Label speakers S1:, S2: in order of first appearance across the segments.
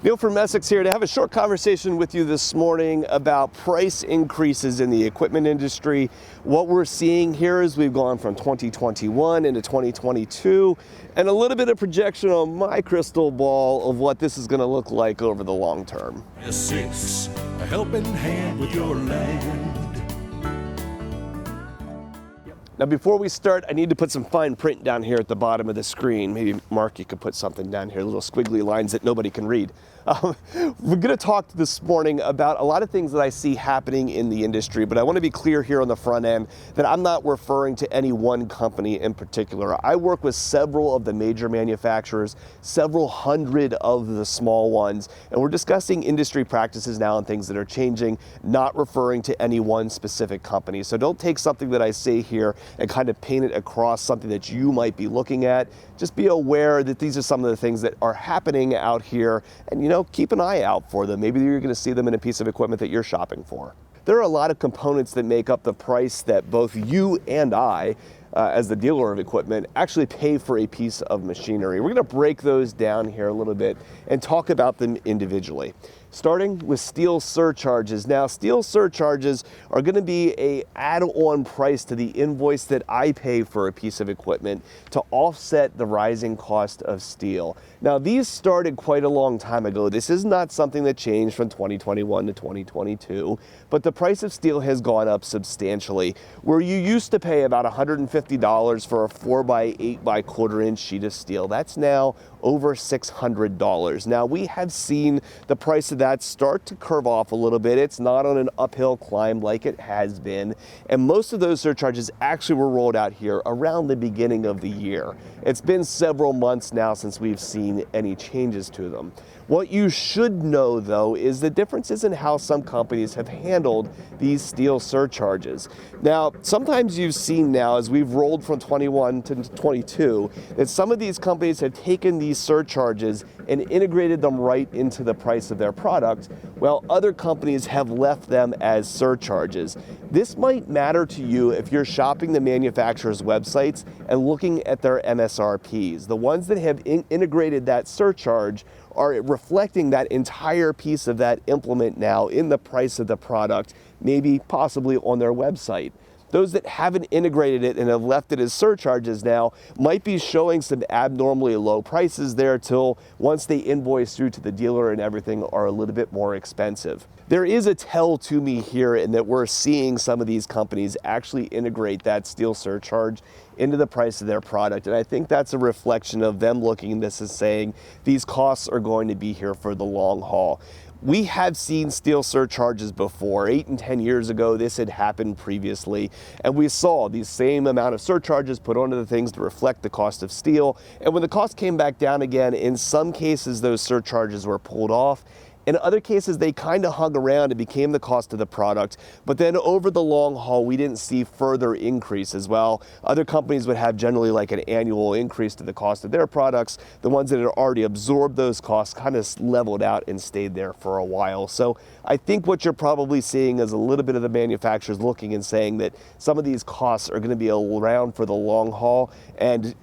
S1: Neil from Essex here to have a short conversation with you this morning about price increases in the equipment industry. What we're seeing here is we've gone from 2021 into 2022 and a little bit of projection on my crystal ball of what this is going to look like over the long term.
S2: Essex, a helping hand with your land.
S1: Now before we start, I need to put some fine print down here at the bottom of the screen. Maybe Mark, you could put something down here, little squiggly lines that nobody can read. We're going to talk this morning about a lot of things that I see happening in the industry, but I want to be clear here on the front end that I'm not referring to any one company in particular. I work with several of the major manufacturers, several hundred of the small ones, and we're discussing industry practices now and things that are changing, not referring to any one specific company. So don't take something that I say here and kind of paint it across something that you might be looking at. Just be aware that these are some of the things that are happening out here, and keep an eye out for them. Maybe you're going to see them in a piece of equipment that you're shopping for. There are a lot of components that make up the price that both you and I, as the dealer of equipment, actually pay for a piece of machinery. We're going to break those down here a little bit and talk about them individually. Starting with steel surcharges. Now, steel surcharges are going to be an add-on price to the invoice that I pay for a piece of equipment to offset the rising cost of steel. Now, these started quite a long time ago. This is not something that changed from 2021 to 2022, but the price of steel has gone up substantially. Where you used to pay about $150 for a 4x8 by quarter-inch sheet of steel, that's now over $600. Now, we have seen the price of that start to curve off a little bit. It's not on an uphill climb like it has been, and most of those surcharges actually were rolled out here around the beginning of the year. It's been several months now since we've seen any changes to them. What you should know, though, is the differences in how some companies have handled these steel surcharges. Now, sometimes you've seen now, as we've rolled from 21 to 22, that some of these companies have taken these surcharges and integrated them right into the price of their product, while other companies have left them as surcharges. This might matter to you if you're shopping the manufacturer's websites and looking at their MSRPs. The ones that have integrated that surcharge are reflecting that entire piece of that implement now in the price of the product, maybe possibly on their website. Those that haven't integrated it and have left it as surcharges now might be showing some abnormally low prices there till once they invoice through to the dealer and everything are a little bit more expensive. There is a tell to me here in that we're seeing some of these companies actually integrate that steel surcharge into the price of their product. And I think that's a reflection of them looking at this as saying these costs are going to be here for the long haul. We have seen steel surcharges before. 8 and 10 years ago, this had happened previously, and we saw these same amount of surcharges put onto the things to reflect the cost of steel. And when the cost came back down again, in some cases, those surcharges were pulled off. In other cases, they kind of hung around and became the cost of the product. But then over the long haul, we didn't see further increases. Well, other companies would have generally like an annual increase to the cost of their products. The ones that had already absorbed those costs kind of leveled out and stayed there for a while. So I think what you're probably seeing is a little bit of the manufacturers looking and saying that some of these costs are going to be around for the long haul, and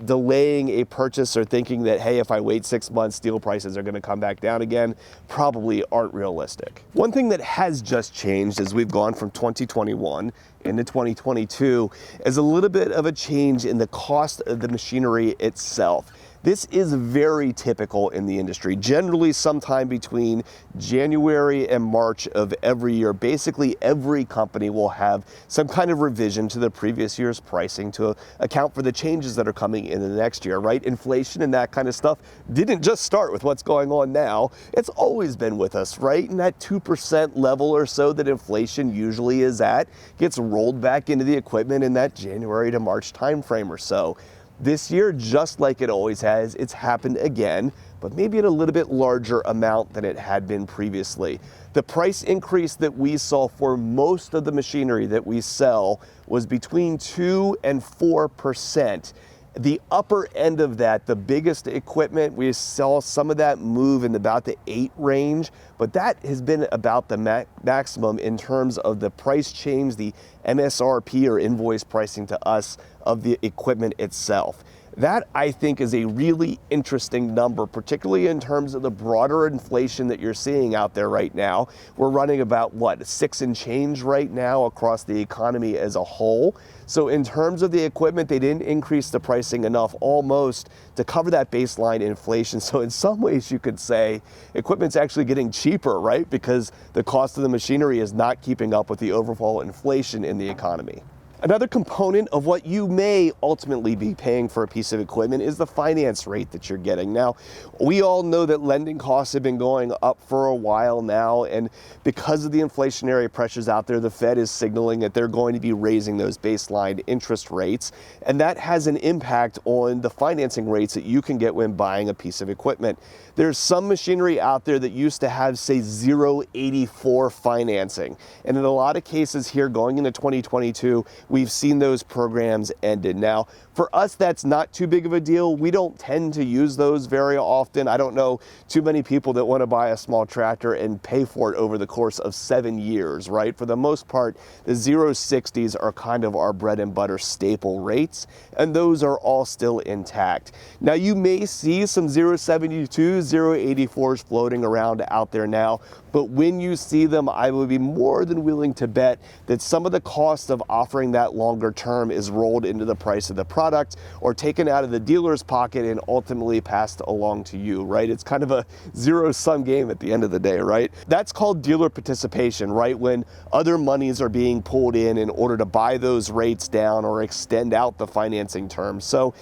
S1: delaying a purchase or thinking that, hey, if I wait 6 months, steel prices are going to come back down again, probably aren't realistic. One thing that has just changed as we've gone from 2021 into 2022 is a little bit of a change in the cost of the machinery itself. This is very typical in the industry. Generally, sometime between January and March of every year, basically every company will have some kind of revision to the previous year's pricing to account for the changes that are coming in the next year, right? Inflation and that kind of stuff didn't just start with what's going on now. It's always been with us, right? And that 2% level or so that inflation usually is at gets rolled back into the equipment in that January to March timeframe or so. This year, just like it always has, it's happened again, but maybe at a little bit larger amount than it had been previously. The price increase that we saw for most of the machinery that we sell was between 2 and 4%. The upper end of that, the biggest equipment, we saw some of that move in about the 8 range, but that has been about the maximum in terms of the price change, the MSRP or invoice pricing to us of the equipment itself. That, I think, is a really interesting number, particularly in terms of the broader inflation that you're seeing out there right now. We're running about, what, 6 and change right now across the economy as a whole. So in terms of the equipment, they didn't increase the pricing enough almost to cover that baseline inflation. So in some ways you could say equipment's actually getting cheaper, right? Because the cost of the machinery is not keeping up with the overall inflation in the economy. Another component of what you may ultimately be paying for a piece of equipment is the finance rate that you're getting. Now, we all know that lending costs have been going up for a while now, and because of the inflationary pressures out there, the Fed is signaling that they're going to be raising those baseline interest rates, and that has an impact on the financing rates that you can get when buying a piece of equipment. There's some machinery out there that used to have, say, 0.84 financing, and in a lot of cases here going into 2022, we've seen those programs ended. Now, for us, that's not too big of a deal. We don't tend to use those very often. I don't know too many people that want to buy a small tractor and pay for it over the course of 7 years, right? For the most part, the 0.60s are kind of our bread and butter staple rates, and those are all still intact. Now, you may see some 0.72s, 0.84s floating around out there now, but when you see them, I would be more than willing to bet that some of the cost of offering that longer term is rolled into the price of the product or taken out of the dealer's pocket and ultimately passed along to you, right? It's kind of a zero-sum game at the end of the day, right? That's called dealer participation, right? When other monies are being pulled in order to buy those rates down or extend out the financing terms. So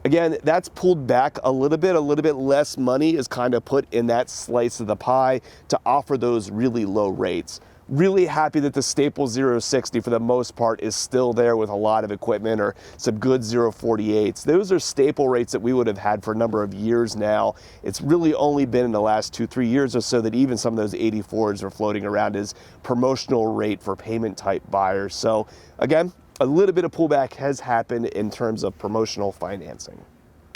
S1: again, that's pulled back a little bit less money is kind of put in that slice of the pie to offer those really low rates. Really happy that the staple 0.60 for the most part is still there with a lot of equipment or some good 0.48s. Those are staple rates that we would have had for a number of years now. It's really only been in the last 2-3 years or so that even some of those 84s are floating around as promotional rate for payment type buyers. So again, a little bit of pullback has happened in terms of promotional financing.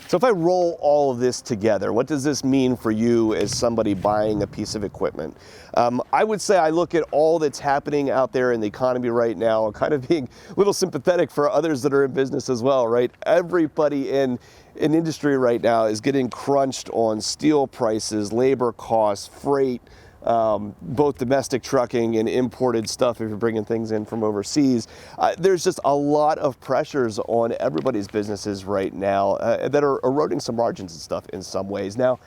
S1: So if I roll all of this together, what does this mean for you as somebody buying a piece of equipment? I would say I look at all that's happening out there in the economy right now, kind of being a little sympathetic for others that are in business as well, right? Everybody in industry right now is getting crunched on steel prices, labor costs, freight, both domestic trucking and imported stuff if you're bringing things in from overseas. There's just a lot of pressures on everybody's businesses right now that are eroding some margins and stuff in some ways. Now,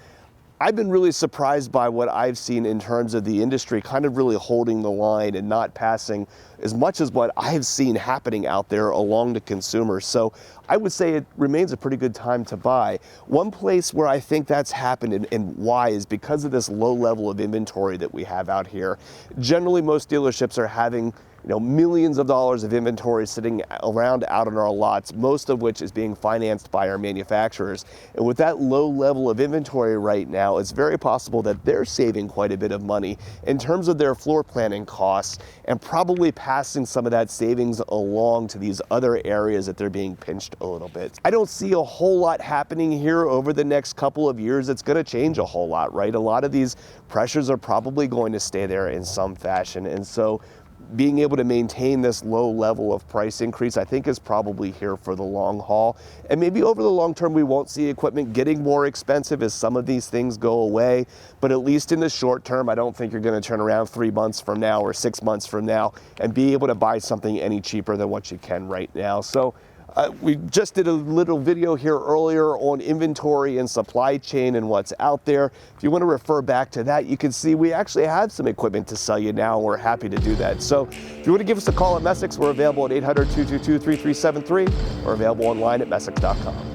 S1: I've been really surprised by what I've seen in terms of the industry kind of really holding the line and not passing as much as what I've seen happening out there along to consumers. So I would say it remains a pretty good time to buy. One place where I think that's happened and why is because of this low level of inventory that we have out here. Generally, most dealerships are having millions of dollars of inventory sitting around out on our lots, most of which is being financed by our manufacturers. And with that low level of inventory right now, it's very possible that they're saving quite a bit of money in terms of their floor planning costs and probably passing some of that savings along to these other areas that they're being pinched a little bit. I don't see a whole lot happening here over the next couple of years. It's going to change a whole lot, right? A lot of these pressures are probably going to stay there in some fashion. And so being able to maintain this low level of price increase, I think, is probably here for the long haul. And maybe over the long term, we won't see equipment getting more expensive as some of these things go away. But at least in the short term, I don't think you're going to turn around 3 months from now or 6 months from now and be able to buy something any cheaper than what you can right now. So we just did a little video here earlier on inventory and supply chain and what's out there. If you want to refer back to that, you can see we actually have some equipment to sell you now, and we're happy to do that. So if you want to give us a call at Messick's, we're available at 800-222-3373 or available online at Messick's.com.